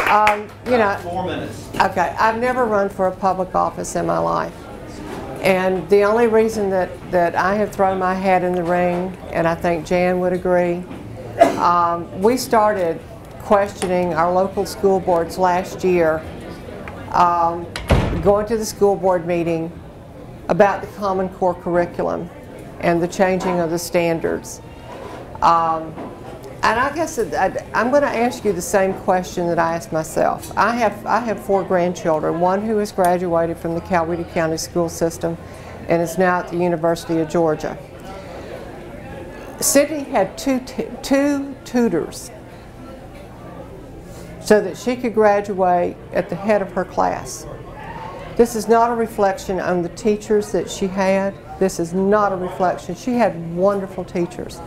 You know, 4 minutes. okay, I've never run for a public office in my life. And the only reason that I have thrown my hat in the ring, and I think Jan would agree, we started questioning our local school boards last year, going to the school board meeting about the Common Core curriculum and the changing of the standards. And I guess I'm going to ask you the same question that I asked myself. I have 4 grandchildren, one who has graduated from the Coweta County school system and is now at the University of Georgia. Sydney had two tutors so that she could graduate at the head of her class. This is not a reflection on the teachers that she had. This is not a reflection. She had wonderful teachers.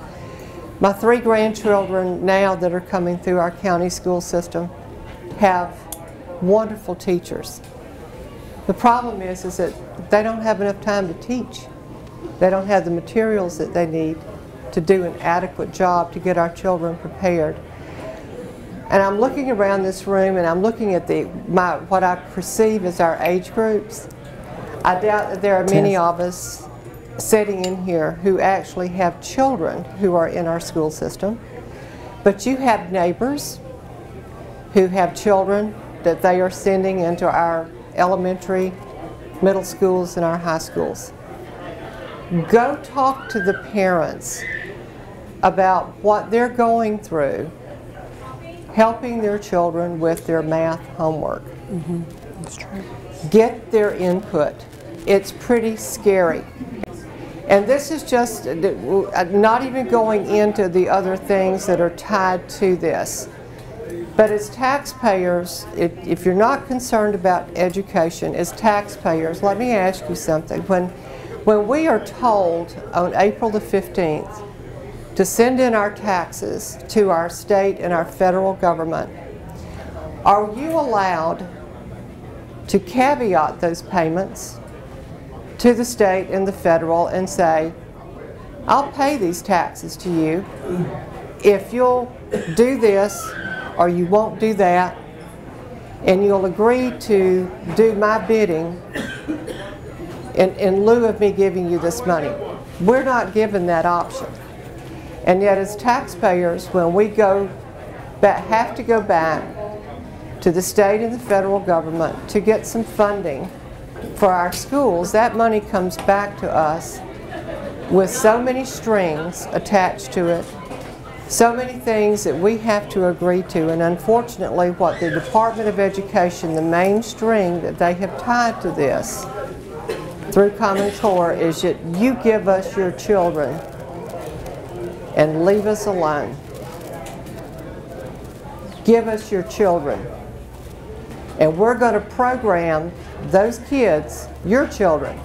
My 3 grandchildren now that are coming through our county school system have wonderful teachers. The problem is that they don't have enough time to teach. They don't have the materials that they need to do an adequate job to get our children prepared. And I'm looking around this room and I'm looking at what I perceive as our age groups. I doubt that there are many of us sitting in here who actually have children who are in our school system, but you have neighbors who have children that they are sending into our elementary, middle schools, and our high schools. Go talk to the parents about what they're going through helping their children with their math homework. That's true. Get their input. It's pretty scary. And this is just not even going into the other things that are tied to this. But as taxpayers, if you're not concerned about education, as taxpayers, let me ask you something. When we are told on April the 15th to send in our taxes to our state and our federal government, are you allowed to caveat those payments to the state and the federal and say, I'll pay these taxes to you if you'll do this or you won't do that, and you'll agree to do my bidding in lieu of me giving you this money. We're not given that option. And yet as taxpayers, when we have to go back to the state and the federal government to get some funding for our schools, that money comes back to us with so many strings attached to it, so many things that we have to agree to. And unfortunately, what the Department of Education, the main string that they have tied to this through Common Core, is that you give us your children and leave us alone. Give us your children. And we're going to program those kids, your children,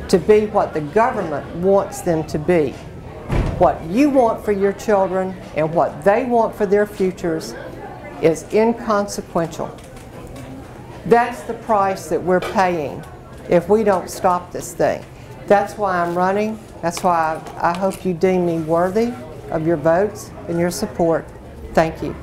to be what the government wants them to be. What you want for your children and what they want for their futures is inconsequential. That's the price that we're paying if we don't stop this thing. That's why I'm running. That's why I hope you deem me worthy of your votes and your support. Thank you.